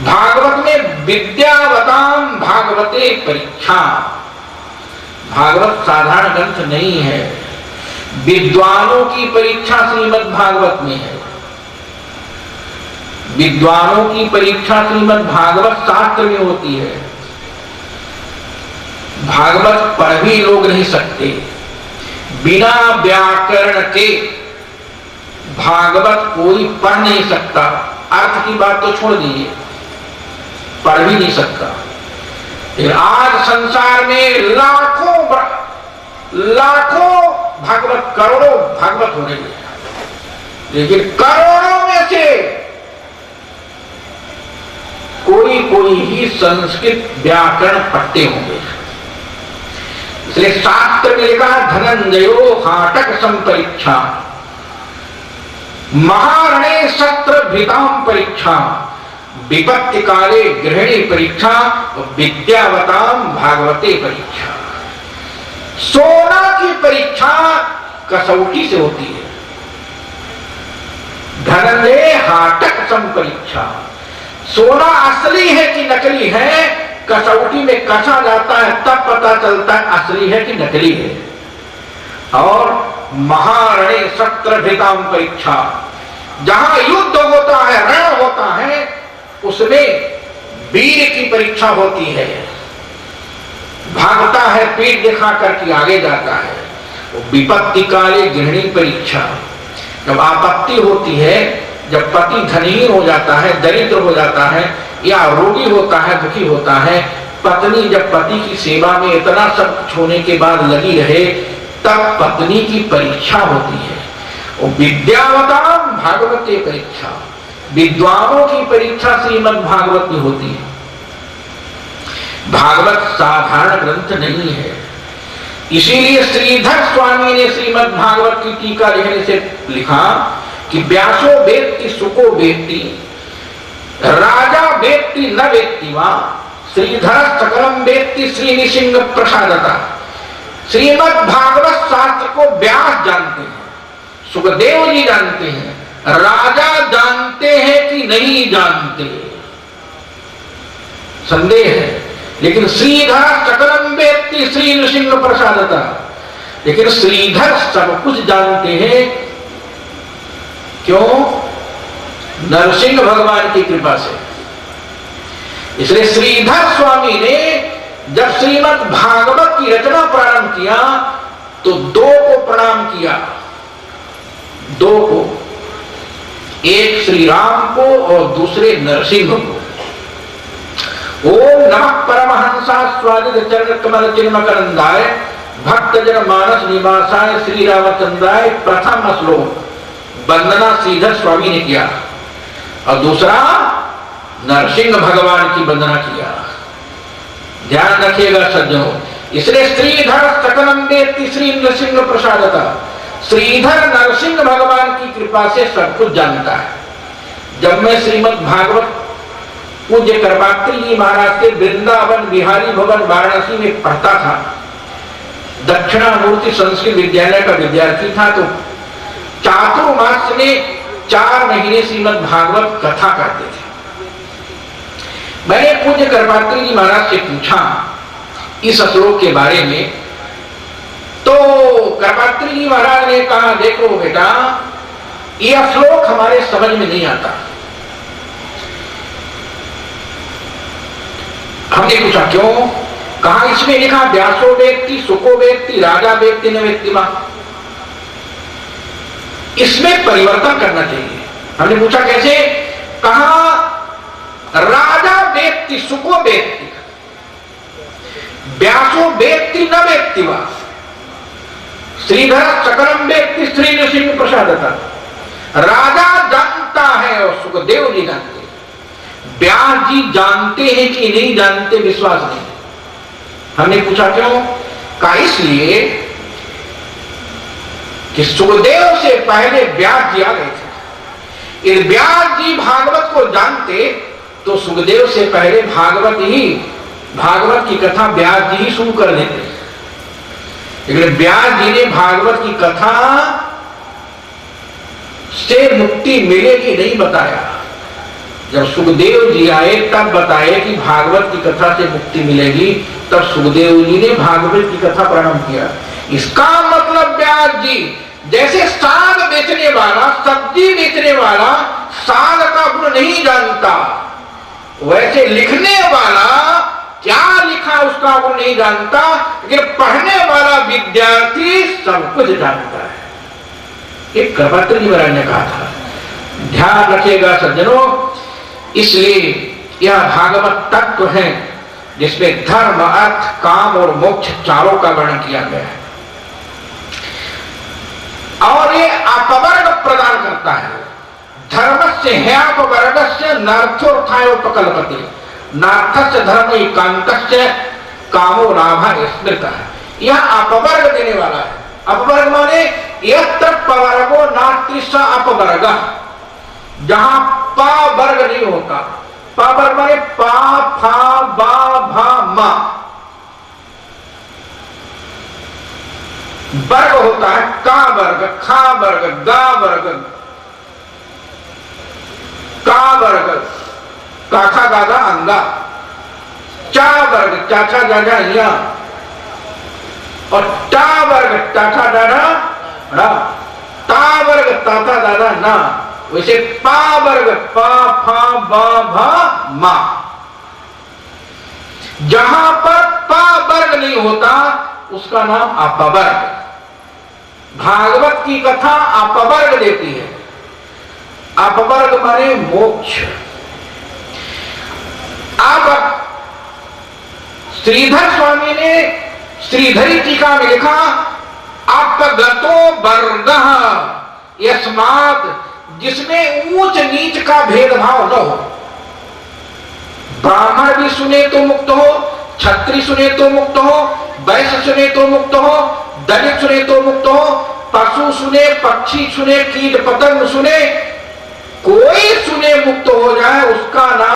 भागवत में विद्यावताम भागवते परीक्षा। भागवत साधारण ग्रंथ नहीं है, विद्वानों की परीक्षा श्रीमद् भागवत में है। विद्वानों की परीक्षा श्रीमद् भागवत शास्त्र में होती है। भागवत पढ़ भी लोग नहीं सकते, बिना व्याकरण के भागवत कोई पढ़ नहीं सकता। अर्थ की बात तो छोड़ दीजिए, पढ़ भी नहीं सकता। आज संसार में लाखों भागवत, करोड़ों भागवत हो रही है, लेकिन करोड़ों में से कोई ही संस्कृत व्याकरण पढ़ते होंगे। इसलिए शास्त्र में लिखा धनंजयो हाटक संपरीक्षा, महारणे शस्त्र भीताम परीक्षा, विपत्ति काले गृहिणी परीक्षा, विद्यावताम भागवते परीक्षा। सोना की परीक्षा कसौटी से होती है। धनंजय हाटक संपरीक्षा, सोना असली है कि नकली है, कसौटी में कसा जाता है तब पता चलता है असली है कि नकली है। और महारणे शस्त्र भीताम परीक्षा, जहां युद्ध होता है, रण होता है, उसमें वीर की परीक्षा होती है। भागता है पीठ दिखा करके आगे जाता है। विपत्ति काले गृहिणी परीक्षा, जब आपत्ति होती है, जब पति धनहीन हो जाता है, दरिद्र हो जाता है, या रोगी होता है, दुखी होता है, पत्नी जब पति की सेवा में इतना सब कुछ होने के बाद लगी रहे, तब पत्नी की परीक्षा होती है। और विद्यावताम भागवते परीक्षा, विद्वानों की परीक्षा श्रीमद् भागवत में होती है। भागवत साधारण ग्रंथ नहीं है। इसीलिए श्रीधर स्वामी ने श्रीमद् भागवत की टीका लिखने से लिखा कि व्यासो वेत्ति सुको वेत्ति, राजा वेत्ति न वेत्ति वा, श्रीधर सकलम वेत्ति श्री नृसिंह प्रसादता। श्रीमद् भागवत शास्त्र को व्यास जानते हैं, सुखदेव जी जानते हैं, राजा जानते हैं कि नहीं जानते, संदेह है। लेकिन श्रीधर सकलम वेत्ति श्री नृसिंह प्रसादता, लेकिन श्रीधर सब कुछ जानते हैं। क्यों? नरसिंह भगवान की कृपा से। इसलिए श्रीधर स्वामी ने जब श्रीमद् भागवत की रचना प्रारंभ किया तो दो को प्रणाम किया, दो को, एक श्री राम को और दूसरे नरसिंह को। ओम नमः परमहंसा स्वादित चरण कमल चिन्मकरंदाय भक्त जन मानस निवासाय श्री रामचंद्राय। प्रथम श्लोक वंदना श्रीधर स्वामी ने किया और दूसरा नरसिंह भगवान की वंदना किया। ध्यान रखिएगा सज्जनों। इसलिए श्रीधर सकलम वेत्ति श्री नृसिंह प्रसादता, श्रीधर नरसिंह भगवान की कृपा से सब कुछ जानता है। जब मैं श्रीमद् भागवत पूज्य कृपात्री जी महाराज के वृंदावन बिहारी भवन वाराणसी में पढ़ता था, दक्षिणामूर्ति संस्कृत विद्यालय का विद्यार्थी था, तो चातुर्मास में 4 महीने श्रीमद् भागवत कथा करते थे। मैंने पूज्य कृपात्री जी महाराज से पूछा इस श्लोक के बारे में, तो कृपात्री जी महाराज ने कहा, देखो बेटा, यह श्लोक हमारे समझ में नहीं आता। हमने पूछा क्यों? कहा इसमें लिखा व्यासो वेत्ति सुको वेत्ति राजा वेत्ति न वेत्ति वा, इसमें परिवर्तन करना चाहिए। हमने पूछा कैसे? कहा राजा वेत्ति सुको वेत्ति, व्यासो वेत्ति न वेत्ति वा, श्रीधर सकलम वेत्ति श्री नृसिंह प्रसादता। राजा जानता है और सुखदेव जी जानते हैं। व्यास जी जानते हैं कि नहीं जानते, विश्वास नहीं। हमने पूछा क्यों? कहा इसलिए कि सुखदेव से पहले व्यास जी आ गए थे। यदि व्यास जी भागवत को जानते तो सुखदेव से पहले भागवत की कथा व्यास जी ही शुरू कर देते। लेकिन व्यास जी ने भागवत की कथा से मुक्ति मिलेगी नहीं बताया, जब सुखदेव जी आए तब बताए कि भागवत की कथा से मुक्ति मिलेगी, तब सुखदेव जी ने भागवत की कथा प्रारंभ किया। इसका मतलब व्यास जी जैसे साग बेचने वाला, सब्जी बेचने वाला साग का गुण नहीं जानता, वैसे लिखने वाला क्या लिखा उसका गुण नहीं जानता, लेकिन पढ़ने वाला विद्यार्थी सब कुछ जानता है। एक कपत्र जी महाराज ने कहा था, ध्यान रखिएगा सज्जनों, इसलिए यह भागवत तत्व है जिसमें धर्म, अर्थ, काम और मोक्ष चारों का वर्णन किया गया है। और ये अपवर्ग प्रदान करता है। धर्मस्य ह्यापवर्गस्य नार्थोर्थायोपकल्पते, नार्थस्य धर्म एकांतस्य कामो लाभः स्मृतः। यह अपवर्ग देने वाला है। अपवर्ग माने यत्र पवर्गो नास्ति स अपवर्गः, जहां पा वर्ग नहीं होता। पा वर्ग माने पा, फा, बा, भा, मा। वर्ग होता है का वर्ग, खा वर्ग, गा वर्ग, का वर्ग, काखा गागा अंगा, चा वर्ग, चाचा जाजा या, और टा वर्ग, टाठा डाडा रा, ता वर्ग, ताता दादा ना। वैसे पा वर्ग, पा, फा, बा, भा, मा। जहां पर पा वर्ग नहीं होता उसका नाम अपवर्ग। भागवत की कथा अपवर्ग देती है। अपवर्ग माने मोक्ष। अब श्रीधर स्वामी ने श्रीधरी टीका में लिखा, अपगतो वर्गः यस्मात्, जिसमें ऊंच नीच का भेदभाव न हो। ब्राह्मण भी सुने तो मुक्त हो, क्षत्रिय सुने तो मुक्त हो, वैश्य सुने तो मुक्त हो, दलित सुने तो मुक्त हो, पशु सुने, पक्षी सुने, कीट पतंग सुने, कोई सुने मुक्त हो जाए, उसका नाम